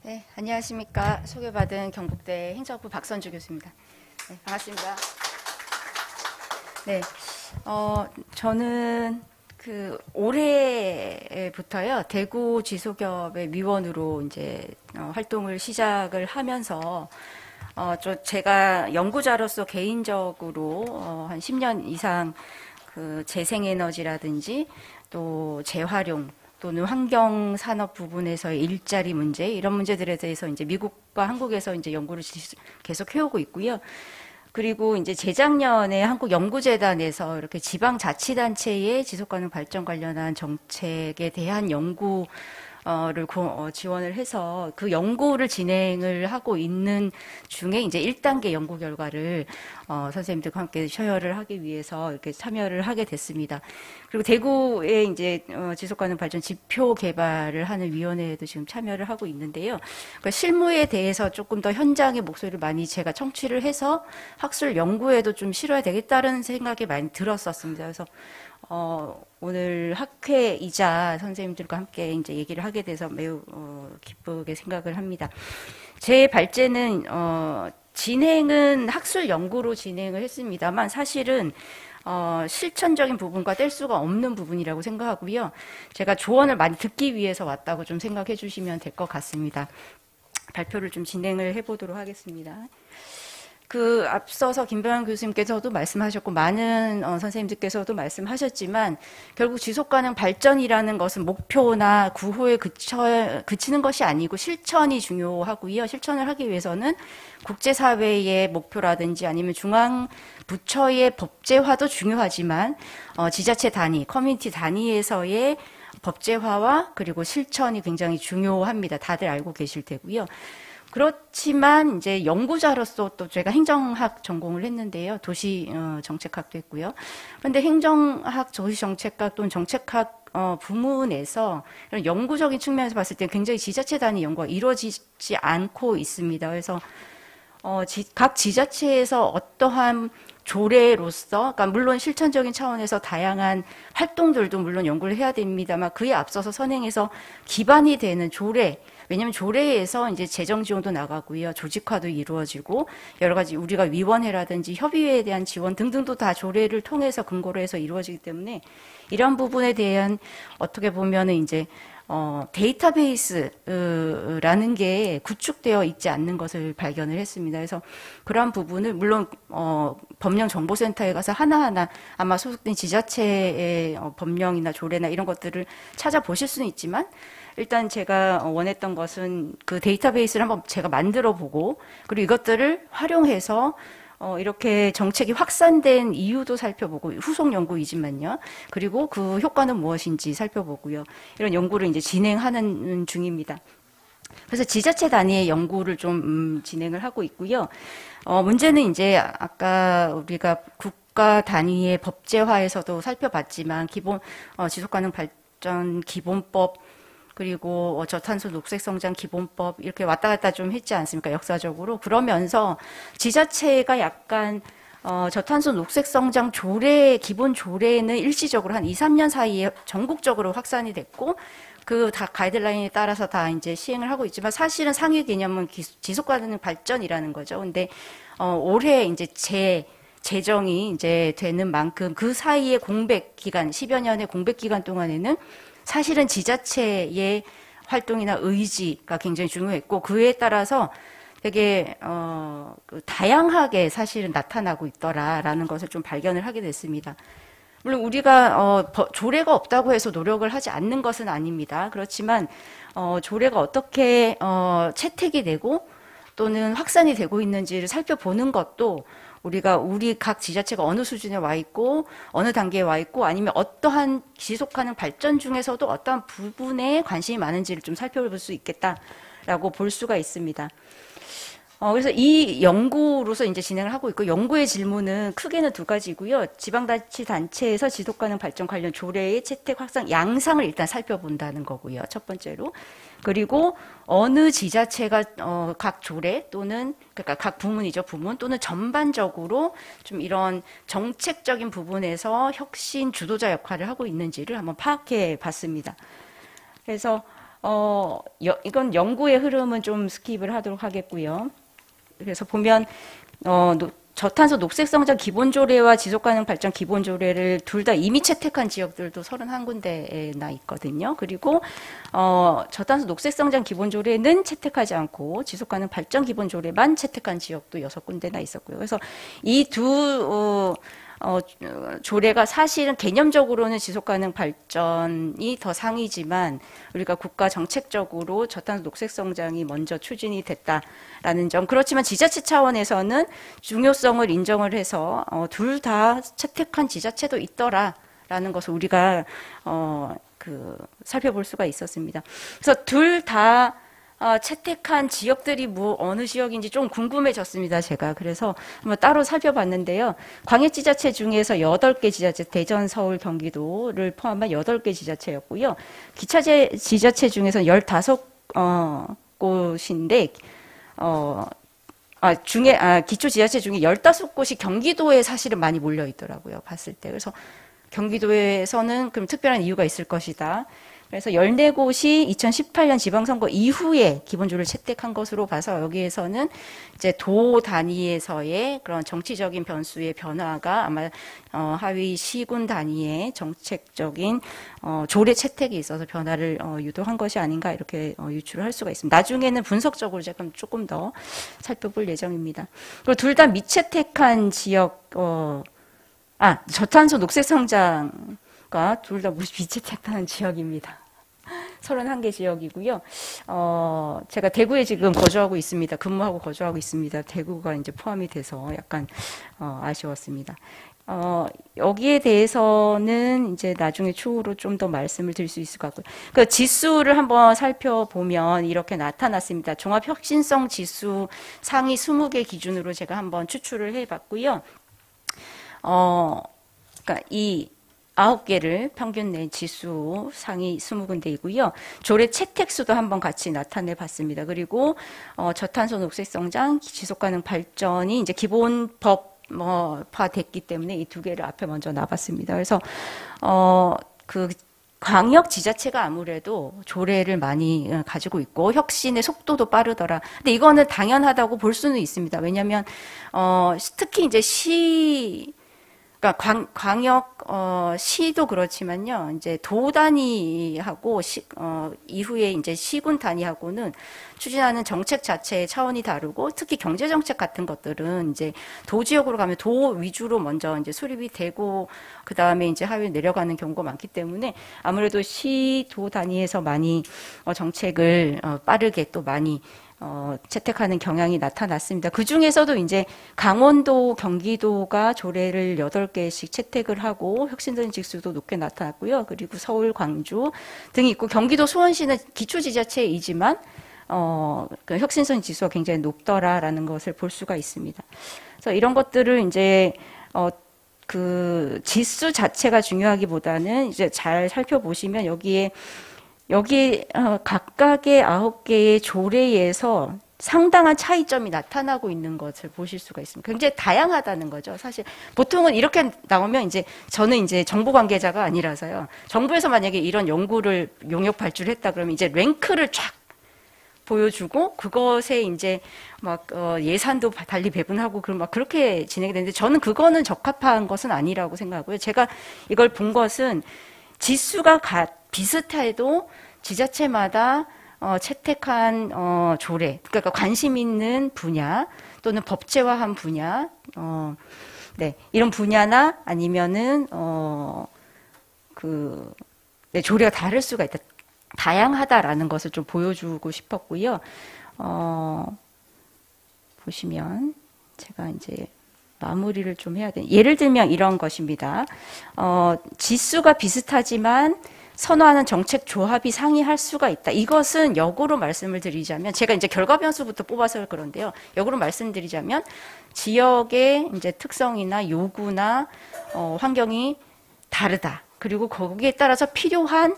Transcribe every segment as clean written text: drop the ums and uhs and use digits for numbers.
네, 안녕하십니까. 소개받은 경북대 행정학부 박선주 교수입니다. 네, 반갑습니다. 네, 저는 올해부터요, 대구 지소기업의 위원으로 이제, 활동을 시작을 하면서, 제가 연구자로서 개인적으로, 한 10년 이상 재생에너지라든지 또 재활용, 또는 환경 산업 부분에서의 일자리 문제 이런 문제들에 대해서 이제 미국과 한국에서 이제 연구를 계속 해오고 있고요. 그리고 이제 재작년에 한국연구재단에서 이렇게 지방자치단체의 지속가능 발전 관련한 정책에 대한 연구 를 지원을 해서 그 연구를 진행을 하고 있는 중에 이제 1단계 연구 결과를 선생님들과 함께 셔어를 하기 위해서 이렇게 참여를 하게 됐습니다. 그리고 대구에 이제 지속가능 발전 지표 개발을 하는 위원회에도 지금 참여를 하고 있는데요. 그러니까 실무에 대해서 조금 더 현장의 목소리를 많이 제가 청취를 해서 학술 연구에도 좀 실어야 되겠다는 생각이 많이 들었었습니다. 그래서 오늘 학회이자 선생님들과 함께 이제 얘기를 하게 돼서 매우 기쁘게 생각을 합니다. 제 발제는 진행은 학술 연구로 진행을 했습니다만 사실은 실천적인 부분과 뗄 수가 없는 부분이라고 생각하고요. 제가 조언을 많이 듣기 위해서 왔다고 좀 생각해 주시면 될 것 같습니다. 발표를 좀 진행을 해보도록 하겠습니다. 앞서서 김병현 교수님께서도 말씀하셨고, 많은 선생님들께서도 말씀하셨지만, 결국 지속가능 발전이라는 것은 목표나 구호에 그치는 것이 아니고 실천이 중요하고요. 실천을 하기 위해서는 국제사회의 목표라든지 아니면 중앙 부처의 법제화도 중요하지만, 지자체 단위, 커뮤니티 단위에서의 법제화와 그리고 실천이 굉장히 중요합니다. 다들 알고 계실 테고요. 그렇지만 이제 연구자로서 또 제가 행정학 전공을 했는데요. 도시 정책학도 했고요. 그런데 행정학, 도시 정책학 또는 정책학 부문에서 이런 연구적인 측면에서 봤을 때 굉장히 지자체 단위 연구가 이루어지지 않고 있습니다. 그래서 각 지자체에서 어떠한 조례로서, 그러니까 물론 실천적인 차원에서 다양한 활동들도 물론 연구를 해야 됩니다만 그에 앞서서 선행해서 기반이 되는 조례, 왜냐하면 조례에서 이제 재정 지원도 나가고요, 조직화도 이루어지고 여러 가지 우리가 위원회라든지 협의회에 대한 지원 등등도 다 조례를 통해서 근거로 해서 이루어지기 때문에 이런 부분에 대한 어떻게 보면은 이제 데이터베이스라는 게 구축되어 있지 않는 것을 발견을 했습니다. 그래서 그러한 부분을 물론 법령정보센터에 가서 하나하나 아마 소속된 지자체의 법령이나 조례나 이런 것들을 찾아보실 수는 있지만 일단 제가 원했던 것은 그 데이터베이스를 한번 제가 만들어 보고 그리고 이것들을 활용해서 이렇게 정책이 확산된 이유도 살펴보고 후속 연구이지만요. 그리고 그 효과는 무엇인지 살펴보고요. 이런 연구를 이제 진행하는 중입니다. 그래서 지자체 단위의 연구를 좀 진행을 하고 있고요. 문제는 이제 아까 우리가 국가 단위의 법제화에서도 살펴봤지만 기본 지속가능 발전 기본법 그리고 저탄소 녹색성장 기본법 이렇게 왔다 갔다 좀 했지 않습니까? 역사적으로. 그러면서 지자체가 약간 저탄소 녹색성장 조례, 기본 조례는 일시적으로 한 2, 3년 사이에 전국적으로 확산이 됐고 그 다 가이드라인에 따라서 다 이제 시행을 하고 있지만 사실은 상위 개념은 지속가능 발전이라는 거죠. 근데 올해 이제 재정이 이제 되는 만큼 그 사이에 공백 기간, 10여 년의 공백 기간 동안에는 사실은 지자체의 활동이나 의지가 굉장히 중요했고 그에 따라서 되게 다양하게 사실은 나타나고 있더라라는 것을 좀 발견을 하게 됐습니다. 물론 우리가 조례가 없다고 해서 노력을 하지 않는 것은 아닙니다. 그렇지만 조례가 어떻게 채택이 되고 또는 확산이 되고 있는지를 살펴보는 것도 우리 각 지자체가 어느 수준에 와 있고 어느 단계에 와 있고 아니면 어떠한 지속하는 발전 중에서도 어떠한 부분에 관심이 많은지를 좀 살펴볼 수 있겠다라고 볼 수가 있습니다. 그래서 이 연구로서 이제 진행을 하고 있고 연구의 질문은 크게는 두 가지고요. 지방자치단체에서 지속가능 발전 관련 조례의 채택 확산 양상을 일단 살펴본다는 거고요. 첫 번째로. 그리고 어느 지자체가 각 조례 또는 그러니까 각 부문이죠. 부문 또는 전반적으로 좀 이런 정책적인 부분에서 혁신 주도자 역할을 하고 있는지를 한번 파악해 봤습니다. 그래서 이건 연구의 흐름은 좀 스킵을 하도록 하겠고요. 그래서 보면 저탄소 녹색성장 기본조례와 지속가능 발전 기본조례를 둘 다 이미 채택한 지역들도 31군데나 있거든요. 그리고 저탄소 녹색성장 기본조례는 채택하지 않고 지속가능 발전 기본조례만 채택한 지역도 6군데나 있었고요. 그래서 이 두 조례가 사실은 개념적으로는 지속가능 발전이 더 상이지만 우리가 국가 정책적으로 저탄소 녹색성장이 먼저 추진이 됐다라는 점. 그렇지만 지자체 차원에서는 중요성을 인정을 해서 둘 다 채택한 지자체도 있더라라는 것을 우리가 살펴볼 수가 있었습니다. 그래서 둘 다 채택한 지역들이 어느 지역인지 좀 궁금해졌습니다, 제가. 그래서 한번 따로 살펴봤는데요. 광역지자체 중에서 8개 지자체, 대전, 서울, 경기도를 포함한 8개 지자체였고요. 지자체 중에서 15곳인데, 기초지자체 중에 15곳이 경기도에 사실은 많이 몰려 있더라고요, 봤을 때. 그래서 경기도에서는 그럼 특별한 이유가 있을 것이다. 그래서 14곳이 2018년 지방선거 이후에 기본조례를 채택한 것으로 봐서 여기에서는 이제 도 단위에서의 그런 정치적인 변수의 변화가 아마 하위 시군 단위의 정책적인 조례 채택이 있어서 변화를 유도한 것이 아닌가 이렇게 유추를 할 수가 있습니다. 나중에는 분석적으로 제가 조금 더 살펴볼 예정입니다. 그리고 둘 다 미채택한 지역 저탄소 녹색성장과 둘 다 미채택한 지역입니다. 31개 지역이고요. 제가 대구에 지금 거주하고 있습니다. 근무하고 거주하고 있습니다. 대구가 이제 포함이 돼서 약간 아쉬웠습니다. 여기에 대해서는 이제 나중에 추후로 좀 더 말씀을 드릴 수 있을 것 같고요. 그 지수를 한번 살펴보면 이렇게 나타났습니다. 종합혁신성 지수 상위 20개 기준으로 제가 한번 추출을 해봤고요. 그러니까 이 9개를 평균 낸 지수 상위 20군데이고요. 조례 채택수도 한번 같이 나타내 봤습니다. 그리고 저탄소 녹색성장, 지속가능 발전이 이제 기본법화 됐기 때문에 이 두 개를 앞에 먼저 놔봤습니다. 그래서 광역 지자체가 아무래도 조례를 많이 가지고 있고 혁신의 속도도 빠르더라. 근데 이거는 당연하다고 볼 수는 있습니다. 왜냐하면 특히 이제 그러니까 광역 시도 그렇지만요. 이제 도 단위하고 이후에 이제 시군 단위하고는 추진하는 정책 자체의 차원이 다르고 특히 경제 정책 같은 것들은 이제 도 지역으로 가면 도 위주로 먼저 이제 수립이 되고 그 다음에 이제 하위로 내려가는 경우가 많기 때문에 아무래도 시도 단위에서 많이 정책을 빠르게 또 많이 채택하는 경향이 나타났습니다. 그 중에서도 이제 강원도, 경기도가 조례를 8개씩 채택을 하고 혁신적인 지수도 높게 나타났고요. 그리고 서울, 광주 등이 있고 경기도 수원시는 기초지자체이지만 그 혁신성 지수가 굉장히 높더라라는 것을 볼 수가 있습니다. 그래서 이런 것들을 이제 그 지수 자체가 중요하기보다는 이제 잘 살펴보시면 여기 각각의 9개의 조례에서 상당한 차이점이 나타나고 있는 것을 보실 수가 있습니다. 굉장히 다양하다는 거죠. 사실 보통은 이렇게 나오면 이제 저는 이제 정보 관계자가 아니라서요. 정부에서 만약에 이런 연구를 용역 발주했다 그러면 이제 랭크를 쫙 보여주고 그것에 이제 막 예산도 달리 배분하고 그렇게 진행이 되는데 저는 그거는 적합한 것은 아니라고 생각하고요. 제가 이걸 본 것은 지수가 비슷해도 지자체마다 채택한 조례, 그러니까 관심 있는 분야 또는 법제화한 분야, 네, 이런 분야나 아니면은 조례가 다를 수가 있다. 다양하다라는 것을 좀 보여주고 싶었고요. 보시면 제가 이제 마무리를 좀 해야 돼. 예를 들면 이런 것입니다. 지수가 비슷하지만 선호하는 정책 조합이 상이할 수가 있다. 이것은 역으로 말씀을 드리자면 제가 이제 결과 변수부터 뽑아서 그런데요. 역으로 말씀드리자면 지역의 이제 특성이나 요구나 환경이 다르다. 그리고 거기에 따라서 필요한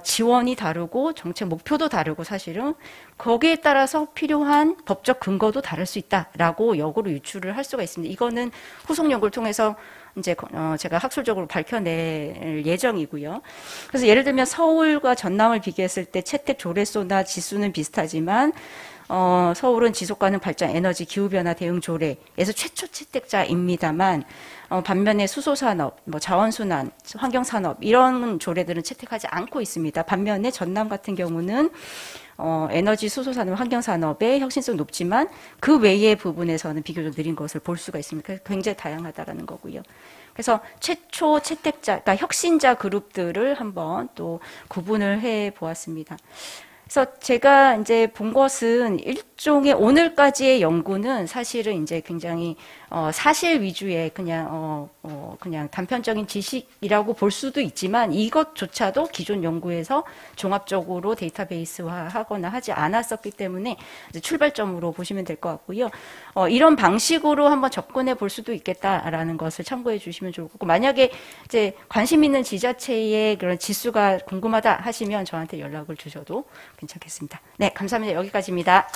지원이 다르고 정책 목표도 다르고 사실은 거기에 따라서 필요한 법적 근거도 다를 수 있다라고 역으로 유추를 할 수가 있습니다. 이거는 후속 연구를 통해서 이제 제가 학술적으로 밝혀낼 예정이고요. 그래서 예를 들면 서울과 전남을 비교했을 때 채택 조례소나 지수는 비슷하지만 서울은 지속가능 발전, 에너지, 기후변화 대응 조례에서 최초 채택자입니다만 반면에 수소산업, 자원순환, 환경산업 이런 조례들은 채택하지 않고 있습니다. 반면에 전남 같은 경우는 에너지, 수소산업, 환경산업의 혁신성 높지만 그 외의 부분에서는 비교적 느린 것을 볼 수가 있습니다. 그래서 굉장히 다양하다라는 거고요. 그래서 최초 채택자, 그러니까 혁신자 그룹들을 한번 또 구분을 해 보았습니다. 그래서 제가 이제 본 것은 일종의 오늘까지의 연구는 사실은 이제 굉장히 사실 위주의 그냥 단편적인 지식이라고 볼 수도 있지만 이것조차도 기존 연구에서 종합적으로 데이터베이스화하거나 하지 않았었기 때문에 이제 출발점으로 보시면 될 것 같고요. 이런 방식으로 한번 접근해 볼 수도 있겠다라는 것을 참고해 주시면 좋을 것 같고 만약에 이제 관심 있는 지자체의 그런 지수가 궁금하다 하시면 저한테 연락을 주셔도 괜찮겠습니다. 네, 감사합니다. 여기까지입니다.